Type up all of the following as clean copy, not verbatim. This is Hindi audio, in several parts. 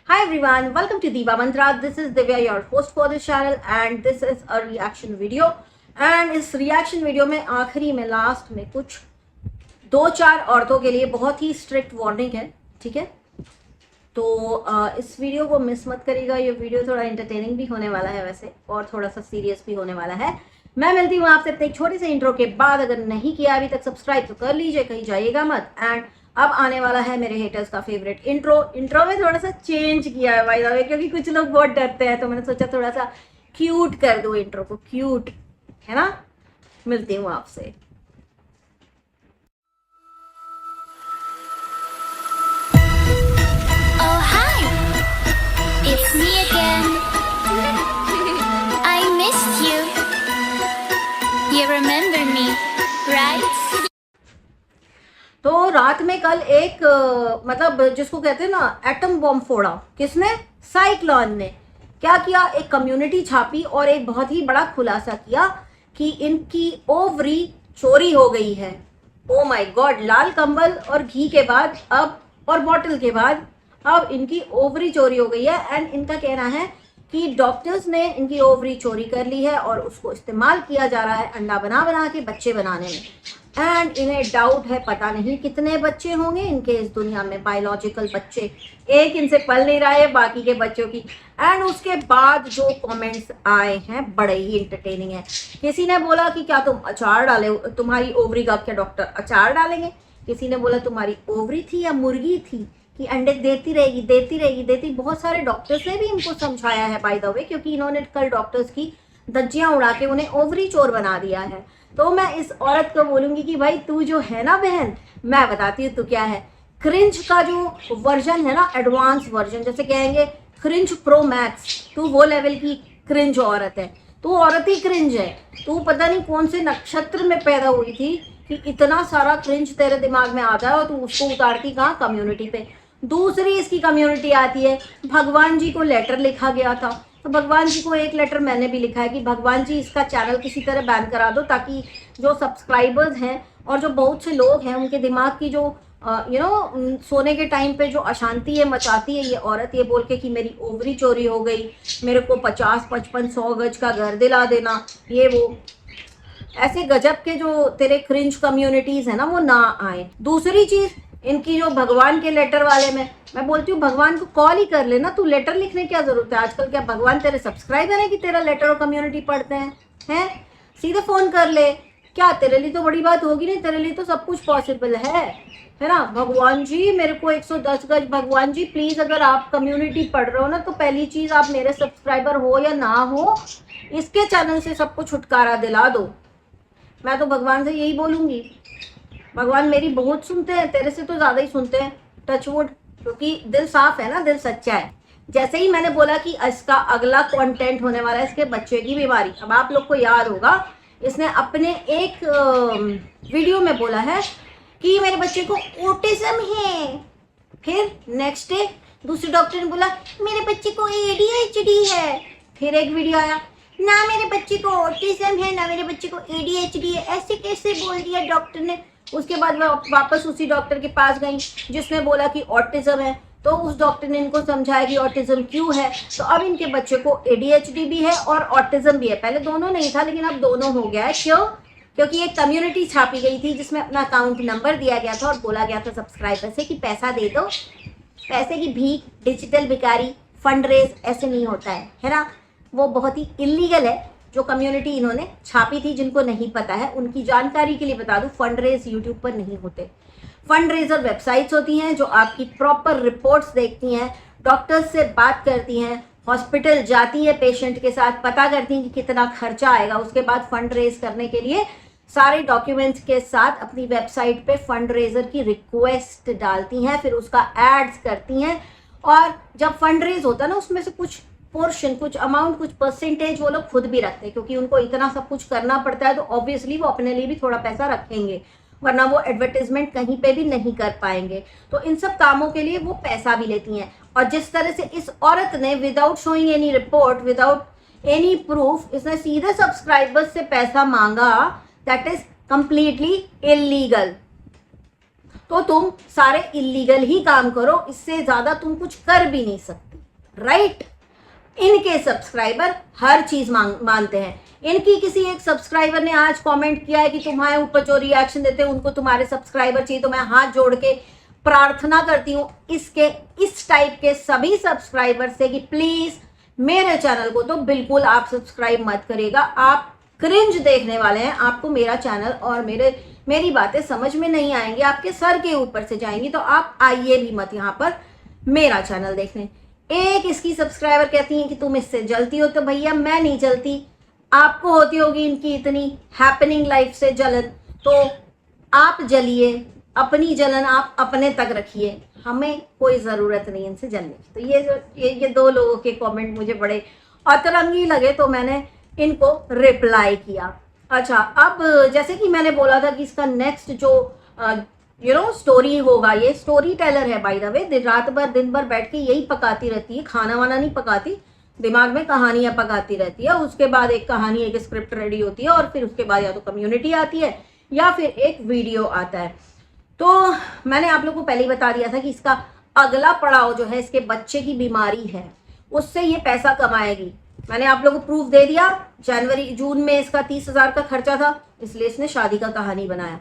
Hi everyone, welcome to Diva Mantra. This is Divya, your host for this channel, and this is a reaction video. And इस reaction video में आखिरी में लास्ट में कुछ 2-4 औरतों के लिए बहुत ही स्ट्रिक्ट वार्निंग है, ठीक है। तो इस वीडियो को मिस मत करिएगा। ये वीडियो थोड़ा एंटरटेनिंग भी होने वाला है वैसे, और थोड़ा सा सीरियस भी होने वाला है। मैं मिलती हूँ आपसे अपने एक छोटे से इंट्रो के बाद। अगर नहीं किया अभी तक सब्सक्राइब तो कर लीजिए, कहीं जाइएगा मत। एंड अब आने वाला है मेरे हेटर्स का फेवरेट इंट्रो में थोड़ा सा चेंज किया है भाई साहब, क्योंकि कुछ लोग बहुत डरते हैं, तो मैंने सोचा थोड़ा सा क्यूट कर दूं इंट्रो को, क्यूट है ना। मिलती हूँ आपसे। Oh hi, it's me again. I missed you. You remember me, right? तो रात में कल एक मतलब जिसको कहते हैं ना एटम बॉम्ब फोड़ा, किसने? साइक्लोन ने। क्या किया? एक कम्युनिटी छापी और एक बहुत ही बड़ा खुलासा किया कि इनकी ओवरी चोरी हो गई है। ओ माय गॉड, लाल कंबल और घी के बाद अब और बॉटल के बाद अब इनकी ओवरी चोरी हो गई है। एंड इनका कहना है कि डॉक्टर्स ने इनकी ओवरी चोरी कर ली है और उसको इस्तेमाल किया जा रहा है अंडा बना के बच्चे बनाने में। एंड इन्हें डाउट है, पता नहीं कितने बच्चे होंगे इनके इस दुनिया में, बायोलॉजिकल बच्चे। एक इनसे पल नहीं रहा है बाकी के बच्चों की। एंड उसके बाद जो कमेंट्स आए हैं बड़े ही इंटरटेनिंग है। किसी ने बोला कि क्या तुम अचार डाले, तुम्हारी ओवरी का क्या डॉक्टर अचार डालेंगे। किसी ने बोला तुम्हारी ओवरी थी या मुर्गी थी कि अंडे देती रहेगी। बहुत सारे डॉक्टर्स ने भी इनको समझाया है बाय द वे, क्योंकि इन्होंने कल डॉक्टर्स की धज्जियां उड़ा के उन्हें ओवरी चोर बना दिया है। तो मैं इस औरत को बोलूंगी कि भाई तू जो है ना बहन, मैं बताती हूँ तू क्या है। क्रिंज का जो वर्जन है ना, एडवांस वर्जन, जैसे कहेंगे क्रिंज प्रो मैक्स, तू वो लेवल की क्रिंज औरत है। तू औरत ही क्रिंज है। तू पता नहीं कौन से नक्षत्र में पैदा हुई थी कि इतना सारा क्रिंज तेरे दिमाग में आता है और तू उसको उतारती कहाँ? कम्युनिटी पे। दूसरी इसकी कम्युनिटी आती है, भगवान जी को लेटर लिखा गया था, तो भगवान जी को एक लेटर मैंने भी लिखा है कि भगवान जी इसका चैनल किसी तरह बैन करा दो, ताकि जो सब्सक्राइबर्स हैं और जो बहुत से लोग हैं उनके दिमाग की जो सोने के टाइम पे जो अशांति है मचाती है ये औरत, ये बोल के कि मेरी ओवरी चोरी हो गई, मेरे को 50, 55, 100 गज का घर दिला देना, ये वो ऐसे गजब के जो तेरे क्रिंज कम्युनिटीज है ना वो ना आए। दूसरी चीज इनकी जो भगवान के लेटर वाले में, मैं बोलती हूँ भगवान को कॉल ही कर लेना, तू लेटर लिखने क्या जरूरत है। आजकल क्या भगवान तेरे सब्सक्राइबर है कि तेरा लेटर और कम्युनिटी पढ़ते हैं? सीधे फोन कर ले। क्या तेरे लिए तो बड़ी बात होगी नहीं, तेरे लिए तो सब कुछ पॉसिबल है ना। भगवान जी मेरे को 110 गज, भगवान जी प्लीज अगर आप कम्युनिटी पढ़ रहे हो ना, तो पहली चीज आप मेरे सब्सक्राइबर हो या ना हो, इसके चैनल से सबको छुटकारा दिला दो। मैं तो भगवान से यही बोलूंगी। भगवान मेरी बहुत सुनते हैं, तेरे से तो ज्यादा ही सुनते हैं, टचवुड, क्योंकि दिल साफ है ना, दिल सच्चा है। जैसे ही मैंने बोला कि इसका अगला कंटेंट होने वाला है इसके बच्चे की बीमारी, अब आप लोग को याद होगा इसने अपने एक वीडियो में बोला है कि मेरे बच्चे को ऑटिज्म है। फिर नेक्स्ट डे दूसरे डॉक्टर ने बोला मेरे बच्चे को ADHD है। फिर एक वीडियो आया, ना मेरे बच्चे को ऑटिज्म है ना मेरे बच्चे को ADHD है। ऐसे कैसे बोल दिया डॉक्टर ने। उसके बाद मैं वापस उसी डॉक्टर के पास गई जिसने बोला कि ऑटिज्म है, तो उस डॉक्टर ने इनको समझाया कि ऑटिज्म क्यों है। तो अब इनके बच्चे को ADHD भी है और ऑटिज्म भी है। पहले दोनों नहीं था, लेकिन अब दोनों हो गया है। क्यों? क्योंकि एक कम्युनिटी छापी गई थी जिसमें अपना अकाउंट नंबर दिया गया था और बोला गया था सब्सक्राइबर से कि पैसा दे दो। पैसे की भीख, डिजिटल भिखारी, फंड रेज ऐसे नहीं होता है ना। वो बहुत ही इलीगल है। जो कम्युनिटी इन्होंने छापी थी, जिनको नहीं पता है उनकी जानकारी के लिए बता दूं, फंड रेज यूट्यूब पर नहीं होते। फंड रेजर वेबसाइट्स होती हैं जो आपकी प्रॉपर रिपोर्ट्स देखती हैं, डॉक्टर्स से बात करती हैं, हॉस्पिटल जाती है पेशेंट के साथ, पता करती हैं कि कितना खर्चा आएगा। उसके बाद फंड रेज करने के लिए सारे डॉक्यूमेंट्स के साथ अपनी वेबसाइट पे फंड रेजर की रिक्वेस्ट डालती हैं, फिर उसका एड्स करती हैं। और जब फंड रेज होता है ना, उसमें से कुछ पोर्शन, कुछ अमाउंट, कुछ परसेंटेज वो लोग खुद भी रखते हैं, क्योंकि उनको इतना सब कुछ करना पड़ता है, तो ऑब्वियसली वो अपने लिए भी थोड़ा पैसा रखेंगे, वरना वो एडवर्टाइजमेंट कहीं पे भी नहीं कर पाएंगे। तो इन सब कामों के लिए वो पैसा भी लेती हैं। और जिस तरह से इस औरत ने without showing any report, without any proof, इसने सीधे सब्सक्राइबर्स से पैसा मांगा, दैट इज कंप्लीटली इलीगल। तो तुम सारे इलीगल ही काम करो, इससे ज्यादा तुम कुछ कर भी नहीं सकती, राइट। इनके सब्सक्राइबर हर चीज मानते हैं। इनकी किसी एक सब्सक्राइबर ने आज कमेंट किया है कि तुम्हारे ऊपर जो रिएक्शन देते हैं उनको तुम्हारे सब्सक्राइबर चाहिए, तो मैं हाथ जोड़ के प्रार्थना करती हूँ इसके इस टाइप के सभी सब्सक्राइबर से कि प्लीज मेरे चैनल को तो बिल्कुल आप सब्सक्राइब मत करिएगा। आप क्रिंज देखने वाले हैं, आपको मेरा चैनल और मेरी बातें समझ में नहीं आएंगी, आपके सर के ऊपर से जाएंगी, तो आप आइए भी मत यहाँ पर मेरा चैनल देखने। एक इसकी सब्सक्राइबर कहती हैं कि तुम इससे जलती हो, तो भैया मैं नहीं जलती, आपको होती होगी इनकी इतनी हैपनिंग लाइफ से जलन, तो आप जलिए, अपनी जलन आप अपने तक रखिए, हमें कोई ज़रूरत नहीं इनसे जलने की। तो ये दो लोगों के कमेंट मुझे बड़े अतरंगी लगे, तो मैंने इनको रिप्लाई किया। अच्छा, अब जैसे कि मैंने बोला था कि इसका नेक्स्ट जो स्टोरी होगा, ये स्टोरी टेलर है बाय द वे, दिन भर बैठ के यही पकाती रहती है, खाना वाना नहीं पकाती, दिमाग में कहानियां पकाती रहती है। उसके बाद एक कहानी, एक स्क्रिप्ट रेडी होती है और फिर उसके बाद या तो कम्युनिटी आती है या फिर एक वीडियो आता है। तो मैंने आप लोगों को पहले ही बता दिया था कि इसका अगला पड़ाव जो है इसके बच्चे की बीमारी है, उससे ये पैसा कमाएगी। मैंने आप लोगों को प्रूफ दे दिया, जून में इसका 30,000 का खर्चा था, इसलिए इसने शादी का कहानी बनाया।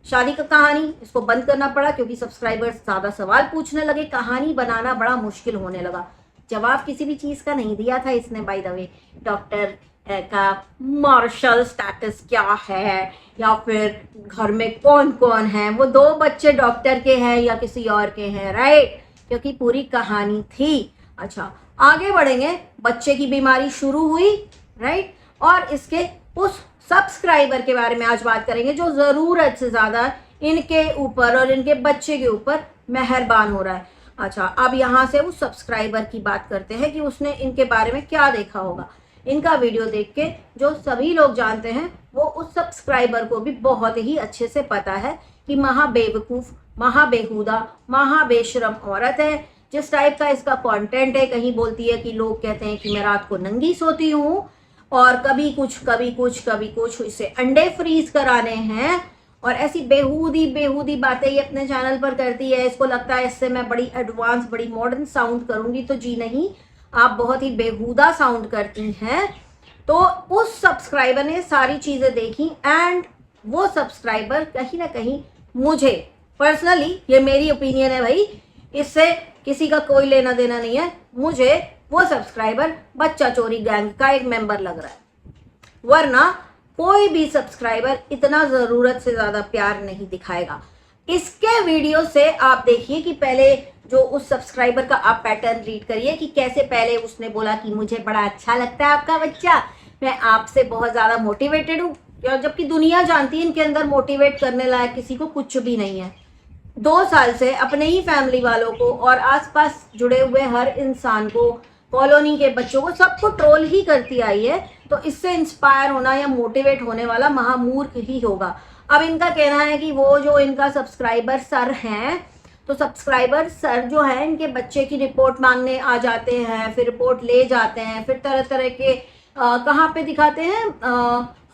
शादी का कहानी इसको बंद करना पड़ा क्योंकि सब्सक्राइबर्स ज्यादा सवाल पूछने लगे, कहानी बनाना बड़ा मुश्किल होने लगा। जवाब किसी भी चीज का नहीं दिया था इसने बाय द वे, डॉक्टर का मार्शल स्टेटस क्या है या फिर घर में कौन कौन है, वो 2 बच्चे डॉक्टर के हैं या किसी और के हैं, राइट, क्योंकि पूरी कहानी थी। अच्छा, आगे बढ़ेंगे, बच्चे की बीमारी शुरू हुई, राइट, और इसके उस सब्सक्राइबर के बारे में आज बात करेंगे जो ज़रूरत से ज़्यादा इनके ऊपर और इनके बच्चे के ऊपर मेहरबान हो रहा है। अच्छा, अब यहाँ से उस सब्सक्राइबर की बात करते हैं कि उसने इनके बारे में क्या देखा होगा। इनका वीडियो देख के जो सभी लोग जानते हैं वो उस सब्सक्राइबर को भी बहुत ही अच्छे से पता है कि महा बेवकूफ़, महा बेहुदा, महा बेशरम औरत है। जिस टाइप का इसका कंटेंट है, कहीं बोलती है कि लोग कहते हैं कि मैं रात को नंगी सोती हूँ, और कभी कुछ इसे अंडे फ्रीज कराने हैं, और ऐसी बेहूदी बातें ये अपने चैनल पर करती है। इसको लगता है इससे मैं बड़ी एडवांस, बड़ी मॉडर्न साउंड करूंगी, तो जी नहीं, आप बहुत ही बेहूदा साउंड करती हैं। तो उस सब्सक्राइबर ने सारी चीज़ें देखी एंड वो सब्सक्राइबर कहीं ना कहीं, मुझे पर्सनली, ये मेरी ओपिनियन है भाई, इससे किसी का कोई लेना देना नहीं है, मुझे वो सब्सक्राइबर बच्चा चोरी गैंग का एक मेंबर लग रहा है। वरना कोई भी सब्सक्राइबर इतना ज़रूरत से ज़्यादा प्यार नहीं दिखाएगा। इसके वीडियो से आप देखिए कि पहले जो उस सब्सक्राइबर का आप पैटर्न रीड करिए कि कैसे पहले उसने बोला कि मुझे बड़ा अच्छा लगता है आपका बच्चा, मैं आपसे बहुत ज़्यादा मोटिवेटेड हूँ, जबकि दुनिया जानती है इनके अंदर मोटिवेट करने लायक किसी को कुछ भी नहीं है। 2 साल से अपने ही फैमिली वालों को और आसपास जुड़े हुए हर इंसान को, कॉलोनी के बच्चों को, सबको ट्रोल ही करती आई है। तो इससे इंस्पायर होना या मोटिवेट होने वाला महामूर्ख ही होगा। अब इनका कहना है कि वो जो इनका सब्सक्राइबर सर हैं, तो सब्सक्राइबर सर जो है इनके बच्चे की रिपोर्ट मांगने आ जाते हैं, फिर रिपोर्ट ले जाते हैं, फिर तरह तरह के कहाँ पे दिखाते हैं,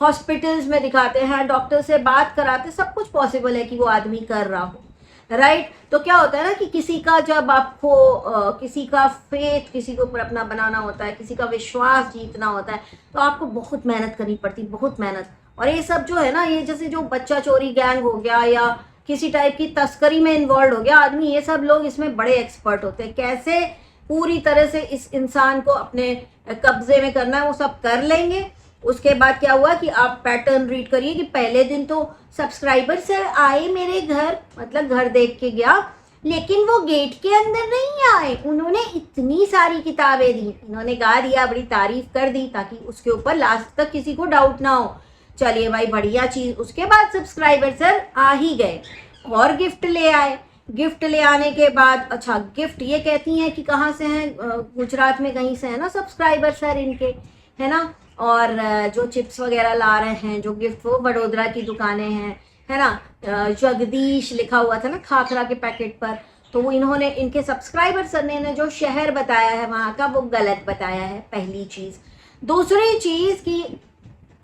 हॉस्पिटल्स में दिखाते हैं, डॉक्टर से बात कराते, सब कुछ पॉसिबल है कि वो आदमी कर रहा हो, राइट। तो क्या होता है ना कि किसी का जब आपको किसी का फेथ किसी के ऊपर अपना बनाना होता है, किसी का विश्वास जीतना होता है, तो आपको बहुत मेहनत करनी पड़ती है, बहुत मेहनत। और ये सब जो है ना, ये जैसे जो बच्चा चोरी गैंग हो गया या किसी टाइप की तस्करी में इन्वॉल्व हो गया आदमी, ये सब लोग इसमें बड़े एक्सपर्ट होते हैं। कैसे पूरी तरह से इस इंसान को अपने कब्जे में करना है वो सब कर लेंगे। उसके बाद क्या हुआ कि आप पैटर्न रीड करिए कि पहले दिन तो सब्सक्राइबर सर आए मेरे घर, मतलब घर देख के गया, लेकिन वो गेट के अंदर नहीं आए, उन्होंने इतनी सारी किताबें दी, इन्होंने गा दिया, बड़ी तारीफ कर दी ताकि उसके ऊपर लास्ट तक किसी को डाउट ना हो। चलिए भाई, बढ़िया चीज़। उसके बाद सब्सक्राइबर सर आ ही गए और गिफ्ट ले आए। गिफ्ट ले आने के बाद, अच्छा गिफ्ट ये कहती हैं कि कहाँ से हैं, गुजरात में कहीं से है ना सब्सक्राइबर सर इनके, है ना। और जो चिप्स वगैरह ला रहे हैं, जो गिफ्ट, वो वडोदरा की दुकानें हैं, है ना। जगदीश लिखा हुआ था ना खाखरा के पैकेट पर, तो वो इन्होंने, इनके सब्सक्राइबर सर ने जो शहर बताया है वहाँ का, वो गलत बताया है, पहली चीज़। दूसरी चीज़ कि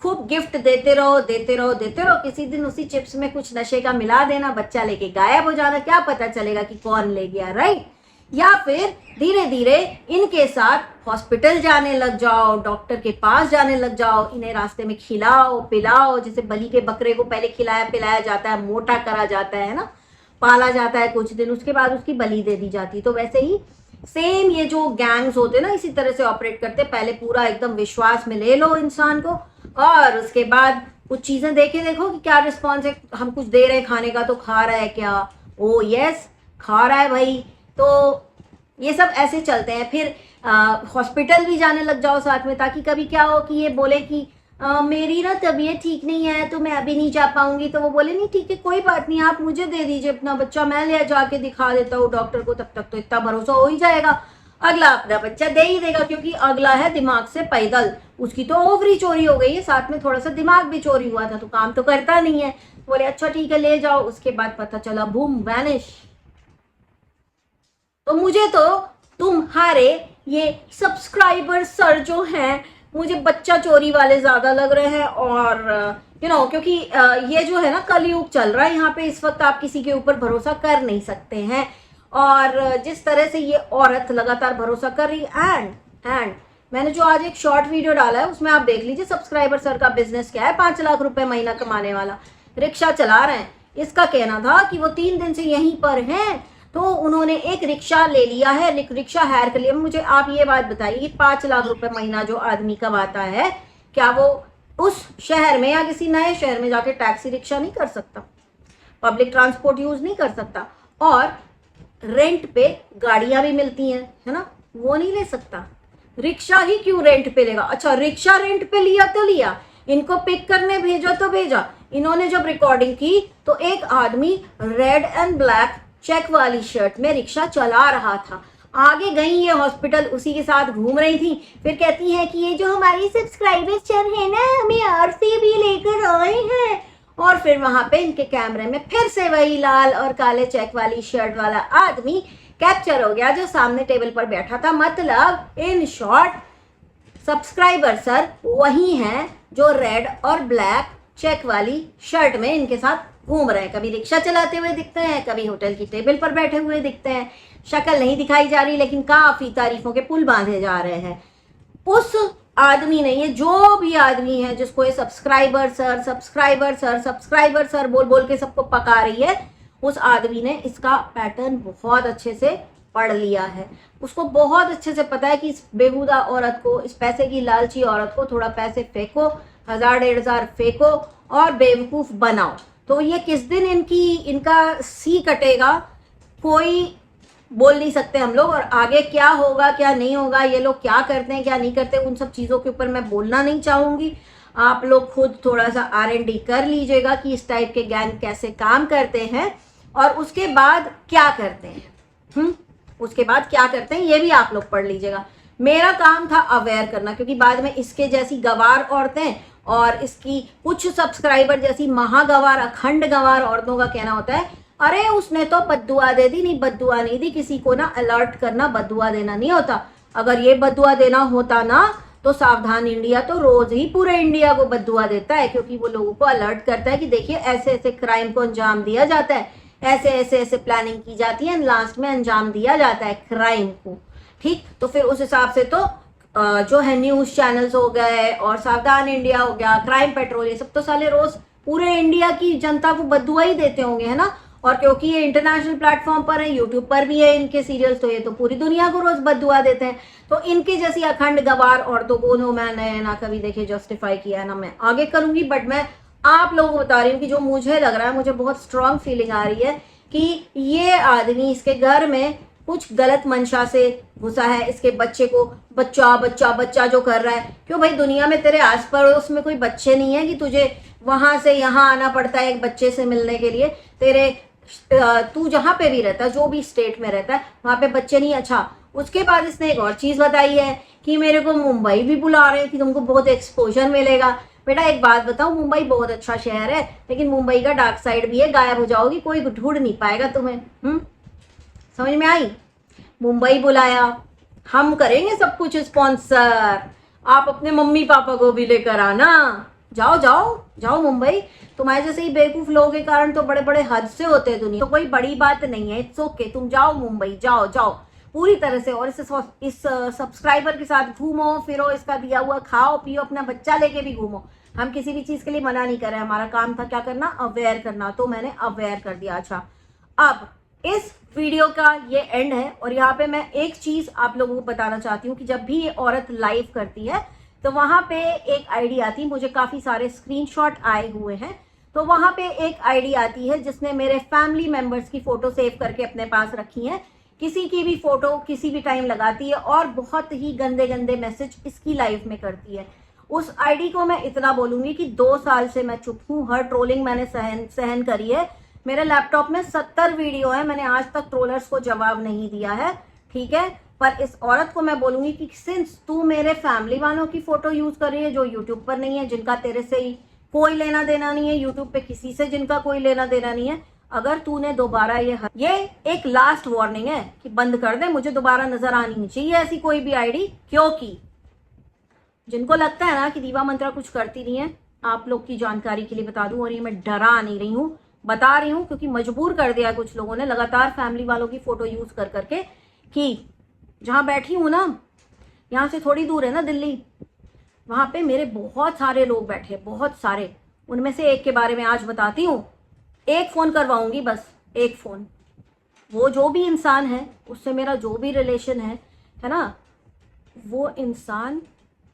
खूब गिफ्ट देते रहो देते रहो देते रहो। किसी दिन उसी चिप्स में कुछ नशे का मिला देना, बच्चा लेके गायब हो जाना, क्या पता चलेगा कि कौन ले गया, राइट। या फिर धीरे धीरे इनके साथ हॉस्पिटल जाने लग जाओ, डॉक्टर के पास जाने लग जाओ, इन्हें रास्ते में खिलाओ पिलाओ, जैसे बलि के बकरे को पहले खिलाया पिलाया जाता है, मोटा करा जाता है ना, पाला जाता है कुछ दिन, उसके बाद उसकी बलि दे दी जाती है। तो वैसे ही सेम ये जो गैंग्स होते हैं ना, इसी तरह से ऑपरेट करते हैं। पहले पूरा एकदम विश्वास में ले लो इंसान को, और उसके बाद कुछ चीजें देखो कि क्या रिस्पॉन्स है, हम कुछ दे रहे हैं खाने का तो खा रहा है क्या, ओ यस खा रहा है भाई। तो ये सब ऐसे चलते हैं। फिर हॉस्पिटल भी जाने लग जाओ साथ में, ताकि कभी क्या हो कि ये बोले कि मेरी ना तबीयत ठीक नहीं है तो मैं अभी नहीं जा पाऊंगी, तो वो बोले नहीं ठीक है कोई बात नहीं, आप मुझे दे दीजिए अपना बच्चा, मैं ले जाके दिखा देता हूँ डॉक्टर को, तब तक तो इतना भरोसा हो ही जाएगा, अगला अपना बच्चा दे ही देगा, क्योंकि अगला है दिमाग से पैदल, उसकी तो ओवरी चोरी हो गई है, साथ में थोड़ा सा दिमाग भी चोरी हुआ था, तो काम तो करता नहीं है। बोले अच्छा ठीक है ले जाओ। उसके बाद पता चला बूम वैनिश। तो मुझे तो तुम्हारे ये सब्सक्राइबर सर जो हैं, मुझे बच्चा चोरी वाले ज्यादा लग रहे हैं। और क्योंकि ये जो है ना कलयुग चल रहा है यहाँ पे, इस वक्त आप किसी के ऊपर भरोसा कर नहीं सकते हैं। और जिस तरह से ये औरत लगातार भरोसा कर रही, एंड मैंने जो आज एक शॉर्ट वीडियो डाला है उसमें आप देख लीजिए सब्सक्राइबर सर का बिजनेस क्या है। 5 लाख रुपए महीना कमाने वाला, रिक्शा चला रहे हैं। इसका कहना था कि वो 3 दिन से यहीं पर हैं, तो उन्होंने एक रिक्शा ले लिया है, रिक्शा हायर कर लिया। मुझे आप ये बात बताइए कि 5 लाख रुपए महीना जो आदमी कमाता है, क्या वो उस शहर में या किसी नए शहर में जाके टैक्सी रिक्शा नहीं कर सकता, पब्लिक ट्रांसपोर्ट यूज नहीं कर सकता, और रेंट पे गाड़ियां भी मिलती हैं, है ना, वो नहीं ले सकता? रिक्शा ही क्यों रेंट पे लेगा? अच्छा रिक्शा रेंट पे लिया तो लिया, इनको पिक करने भेजा तो भेजा। इन्होंने जब रिकॉर्डिंग की तो एक आदमी रेड एंड ब्लैक चेक वाली शर्ट में रिक्शा चला रहा था। आगे गई ये हॉस्पिटल, उसी के साथ घूम रही थी। फिर कहती है कि ये जो हमारी सब्सक्राइबर सर है ना, हमें आरसी भी लेकर आए हैं। और फिर वहां पे इनके कैमरे में फिर से वही लाल और काले चेक वाली शर्ट वाला आदमी कैप्चर हो गया जो सामने टेबल पर बैठा था। मतलब इन शॉर्ट सब्सक्राइबर सर वही हैं जो रेड और ब्लैक चेक वाली शर्ट में इनके साथ घूम रहे हैं। कभी रिक्शा चलाते हुए दिखते हैं, कभी होटल की टेबल पर बैठे हुए दिखते हैं। शक्ल नहीं दिखाई जा रही, लेकिन काफी तारीफों के पुल बांधे जा रहे हैं। उस आदमी ने, ये जो भी आदमी है जिसको ये सब्सक्राइबर सर बोल बोल के सबको पका रही है, उस आदमी ने इसका पैटर्न बहुत अच्छे से पढ़ लिया है। उसको बहुत अच्छे से पता है कि इस बेहुदा औरत को, इस पैसे की लालची औरत को थोड़ा पैसे फेंको, 1000-1500 फेंको और बेवकूफ बनाओ, तो ये किस दिन इनका सी कटेगा कोई बोल नहीं सकते हम लोग। और आगे क्या होगा क्या नहीं होगा, ये लोग क्या करते हैं क्या नहीं करते, उन सब चीज़ों के ऊपर मैं बोलना नहीं चाहूँगी। आप लोग खुद थोड़ा सा R&D कर लीजिएगा कि इस टाइप के गैंग कैसे काम करते हैं और उसके बाद क्या करते हैं। उसके बाद क्या करते हैं ये भी आप लोग पढ़ लीजिएगा। मेरा काम था अवेयर करना, क्योंकि बाद में इसके जैसी गवार औरतें और इसकी कुछ सब्सक्राइबर जैसी महागवार अखंड गवार औरतों का कहना होता है, अरे उसने तो बद्दुआ दे दी। नहीं, बद्दुआ नहीं दी। किसी को ना अलर्ट करना बद्दुआ देना नहीं होता। अगर ये बद्दुआ देना होता ना तो सावधान इंडिया तो रोज ही पूरे इंडिया को बद्दुआ देता है, क्योंकि वो लोगों को अलर्ट करता है कि देखिए ऐसे ऐसे क्राइम को अंजाम दिया जाता है, ऐसे ऐसे प्लानिंग की जाती है, लास्ट में अंजाम दिया जाता है क्राइम को। ठीक, तो फिर उस हिसाब से तो जो है न्यूज चैनल्स हो गए और सावधान इंडिया हो गया, क्राइम पेट्रोल, ये सब तो साले रोज पूरे इंडिया की जनता को बद्दुआ ही देते होंगे, है ना। और क्योंकि ये इंटरनेशनल प्लेटफॉर्म पर है, यूट्यूब पर भी है इनके सीरियल्स, तो ये तो पूरी दुनिया को रोज बद्दुआ देते हैं। तो इनकी जैसी अखंड गवार औरतों को मैंने ना कभी देखे जस्टिफाई किया है, ना मैं आगे करूंगी। बट मैं आप लोगों को बता रही हूँ कि जो मुझे लग रहा है, मुझे बहुत स्ट्रांग फीलिंग आ रही है कि ये आदमी इसके घर में कुछ गलत मंशा से घुसा है। इसके बच्चे को बच्चा बच्चा बच्चा जो कर रहा है, क्यों भाई दुनिया में तेरे आस पड़ोस में कोई बच्चे नहीं है कि तुझे वहां से यहाँ आना पड़ता है एक बच्चे से मिलने के लिए? तेरे तू जहाँ पे भी रहता है, जो भी स्टेट में रहता है, वहां पे बच्चे नहीं। अच्छा, उसके बाद इसने एक और चीज बताई है कि मेरे को मुंबई भी बुला रहे हैं कि तुमको बहुत एक्सपोजर मिलेगा। बेटा एक बात बताओ, मुंबई बहुत अच्छा शहर है, लेकिन मुंबई का डार्क साइड भी है, गायब हो जाओगी, कोई ढूंढ नहीं पाएगा तुम्हें। समझ में आई? मुंबई बुलाया, हम करेंगे सब कुछ स्पॉन्सर, आप अपने मम्मी पापा को भी लेकर आना। जाओ जाओ जाओ मुंबई। तुम्हारे जैसे ही बेवकूफ लोगों के कारण तो बड़े बड़े हादसे होते हैं दुनिया, तो कोई बड़ी बात नहीं है, इट्स ओके। तुम जाओ मुंबई, जाओ जाओ पूरी तरह से। और इस सब्सक्राइबर के साथ घूमो फिरो, इसका दिया हुआ खाओ पियो, अपना बच्चा लेके भी घूमो। हम किसी भी चीज के लिए मना नहीं कर रहे, हमारा काम था क्या करना, अवेयर करना, तो मैंने अवेयर कर दिया। अच्छा, अब इस वीडियो का ये एंड है और यहाँ पे मैं एक चीज आप लोगों को बताना चाहती हूँ कि जब भी ये औरत लाइव करती है तो वहां पे एक आईडी आती है, मुझे काफी सारे स्क्रीनशॉट आए हुए हैं, तो वहां पे एक आईडी आती है जिसने मेरे फैमिली मेंबर्स की फोटो सेव करके अपने पास रखी है। किसी की भी फोटो किसी भी टाइम लगाती है और बहुत ही गंदे गंदे मैसेज इसकी लाइफ में करती है। उस आईडी को मैं इतना बोलूंगी कि 2 साल से मैं चुप हूं, हर ट्रोलिंग मैंने सहन करी है। मेरे लैपटॉप में 70 वीडियो है, मैंने आज तक ट्रोलर्स को जवाब नहीं दिया है, ठीक है। पर इस औरत को मैं बोलूंगी कि सिंस तू मेरे फैमिली वालों की फोटो यूज कर रही है जो यूट्यूब पर नहीं है, जिनका तेरे से ही कोई लेना देना नहीं है, यूट्यूब पे किसी से जिनका कोई लेना देना नहीं है, अगर तूने दोबारा ये एक लास्ट वार्निंग है कि बंद कर दे, मुझे दोबारा नजर आनी नहीं चाहिए ऐसी कोई भी आईडी। क्योंकि जिनको लगता है ना कि दीवा मंत्रा कुछ करती नहीं है, आप लोग की जानकारी के लिए बता दूं, और ये मैं डरा नहीं रही हूं, बता रही हूं क्योंकि मजबूर कर दिया है कुछ लोगों ने लगातार फैमिली वालों की फोटो यूज कर करके कि जहां बैठी हूं ना, यहां से थोड़ी दूर है ना दिल्ली, वहां पे मेरे बहुत सारे लोग बैठे, बहुत सारे। उनमें से एक के बारे में आज बताती हूँ। एक फोन करवाऊंगी, बस एक फोन। वो जो भी इंसान है, उससे मेरा जो भी रिलेशन है ना, वो इंसान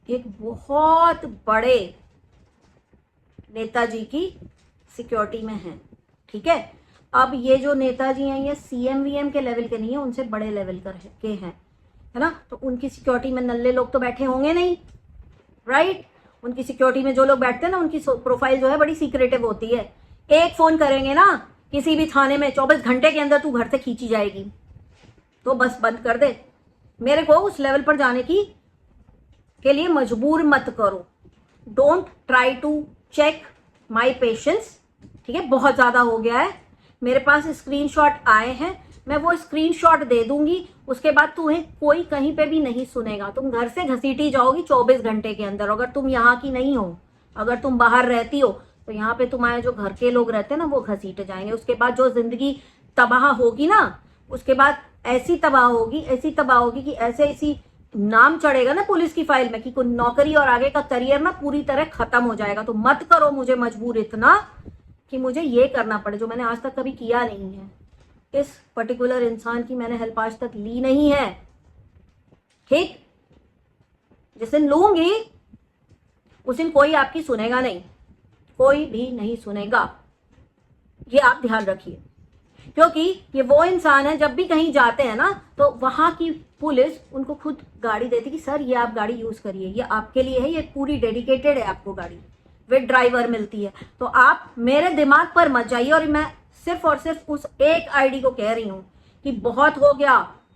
एक बहुत बड़े नेताजी की सिक्योरिटी में है, ठीक है। अब ये जो नेताजी हैं ये सीएम वीएम के लेवल के नहीं है, उनसे बड़े लेवल के हैं, है ना। तो उनकी सिक्योरिटी में नल्ले लोग तो बैठे होंगे नहीं, राइट। उनकी सिक्योरिटी में जो लोग बैठते हैं ना, उनकी प्रोफाइल जो है बड़ी सीक्रेटिव होती है। एक फोन करेंगे ना किसी भी थाने में, 24 घंटे के अंदर तू घर से खींची जाएगी। तो बस बंद कर दे, मेरे को उस लेवल पर जाने के लिए मजबूर मत करो। Don't try to check my patience, ठीक है। बहुत ज्यादा हो गया है, मेरे पास स्क्रीनशॉट आए हैं, मैं वो स्क्रीनशॉट दे दूंगी, उसके बाद तुम्हें कोई कहीं पे भी नहीं सुनेगा। तुम घर से घसीटी जाओगी 24 घंटे के अंदर। अगर तुम यहाँ की नहीं हो, अगर तुम बाहर रहती हो, तो यहाँ पे तुम्हारे जो घर के लोग रहते हैं ना, वो घसीटे जाएंगे। उसके बाद जो जिंदगी तबाह होगी ना, उसके बाद ऐसी तबाह होगी कि ऐसी नाम चढ़ेगा ना पुलिस की फाइल में कि कोई नौकरी और आगे का करियर ना पूरी तरह खत्म हो जाएगा। तो मत करो मुझे मजबूर इतना कि मुझे ये करना पड़े जो मैंने आज तक कभी किया नहीं है। इस पर्टिकुलर इंसान की मैंने हेल्प आज तक ली नहीं है, ठीक। जिस दिन लूंगी उस दिन कोई आपकी सुनेगा नहीं, कोई भी नहीं सुनेगा, ये आप ध्यान रखिए। क्योंकि ये वो इंसान है, जब भी कहीं जाते हैं ना तो वहां की पुलिस उनको खुद गाड़ी देती कि सर ये आप गाड़ी यूज करिए, ये आपके लिए है, ये पूरी डेडिकेटेड है आपको गाड़ी, विद ड्राइवर मिलती है। तो आप मेरे दिमाग पर मत जाइए। और मैं सिर्फ और सिर्फ उस एक आईडी को कह रही हूं कि बहुत हो गया,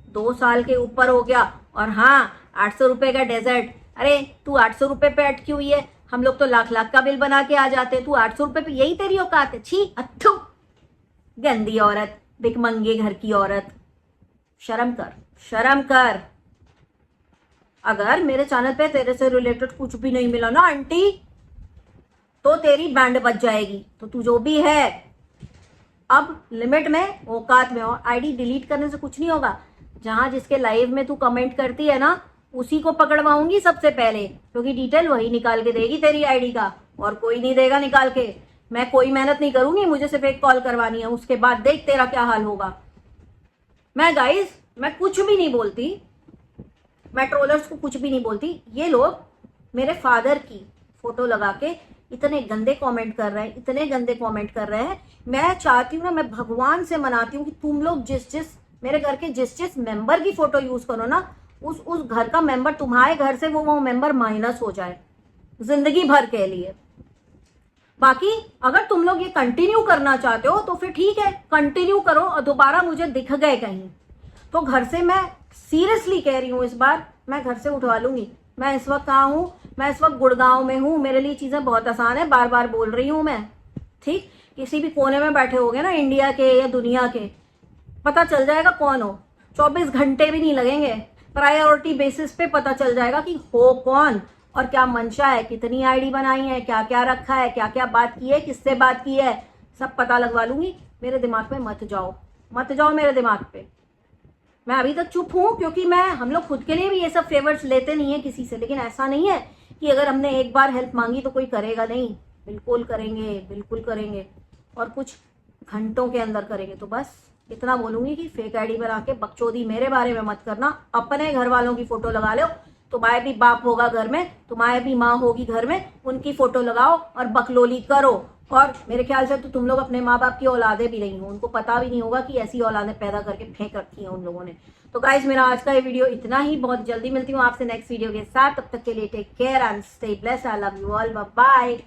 2 साल के ऊपर हो गया। और हाँ, 800 रुपए का डेजर्ट, अरे तू 800 रुपए पे अटकी हुई है, हम लोग तो लाख लाख का बिल बना के आ जाते, तू 800 रुपए पे, यही तेरी औकात है? छी, अथू, गंदी औरत, भिखमंगे घर की औरत, शर्म कर, शर्म कर। अगर मेरे चैनल पे तेरे से रिलेटेड कुछ भी नहीं मिला ना आंटी, तो तेरी बैंड बज जाएगी। तो तू जो भी है अब लिमिट में, औकात में। और आईडी डिलीट करने से कुछ नहीं होगा। जहां जिसके लाइव में तू कमेंट करती है ना, उसी को पकड़वाऊंगी सबसे पहले, क्योंकि डिटेल वही निकाल के देगी तेरी आईडी का, और कोई नहीं देगा निकाल के। मैं कोई मेहनत नहीं करूंगी, मुझे सिर्फ एक कॉल करवानी है, उसके बाद देख तेरा क्या हाल होगा। मैं कुछ भी नहीं बोलती, मैं ट्रोलर्स को कुछ भी नहीं बोलती। ये लोग मेरे फादर की फोटो लगा के इतने गंदे कमेंट कर रहे हैं, इतने गंदे कमेंट कर रहे हैं। मैं चाहती हूँ ना, मैं भगवान से मनाती हूँ कि तुम लोग जिस मेरे घर के जिस मेंबर की फोटो यूज करो ना, उस घर का मेंबर, तुम्हारे घर से वो मेंबर माइनस हो जाए जिंदगी भर के लिए। बाकी अगर तुम लोग ये कंटिन्यू करना चाहते हो तो फिर ठीक है, कंटिन्यू करो। और दोबारा मुझे दिख गए कहीं तो घर से, मैं सीरियसली कह रही हूँ, इस बार मैं घर से उठवा लूंगी। मैं इस वक्त कहाँ हूँ? मैं इस वक्त गुड़गांव में हूँ। मेरे लिए चीजें बहुत आसान है, बार बार बोल रही हूँ मैं, ठीक। किसी भी कोने में बैठे होगे ना, इंडिया के या दुनिया के, पता चल जाएगा कौन हो। 24 घंटे भी नहीं लगेंगे, प्रायोरिटी बेसिस पे पता चल जाएगा कि हो कौन। और क्या मंशा है, कितनी आईडी बनाई है, क्या क्या रखा है, क्या क्या बात की है, किससे बात की है, सब पता लगवा लूंगी। मेरे दिमाग पे मत जाओ, मत जाओ मेरे दिमाग पे। मैं अभी तक चुप हूँ क्योंकि हम लोग खुद के लिए भी ये सब फेवर्स लेते नहीं है किसी से, लेकिन ऐसा नहीं है कि अगर हमने एक बार हेल्प मांगी तो कोई करेगा नहीं। बिल्कुल करेंगे, बिल्कुल करेंगे, और कुछ घंटों के अंदर करेंगे। तो बस इतना बोलूंगी कि फेक आईडी बना के बकचोदी मेरे बारे में मत करना। अपने घर वालों की फोटो लगा लो, तुम्हारे भी बाप होगा घर में, तुम्हारे भी माँ होगी घर में, उनकी फोटो लगाओ और बकलोली करो। और मेरे ख्याल से तो तुम लोग अपने माँ बाप की औलादे भी नहीं हो, उनको पता भी नहीं होगा कि ऐसी औलादें पैदा करके फेंक रखी हैं उन लोगों ने। तो गाइज मेरा आज का ये वीडियो इतना ही, बहुत जल्दी मिलती हूँ आपसे नेक्स्ट वीडियो के साथ। तब तक के लिए take care and stay blessed. I love you all, bye bye.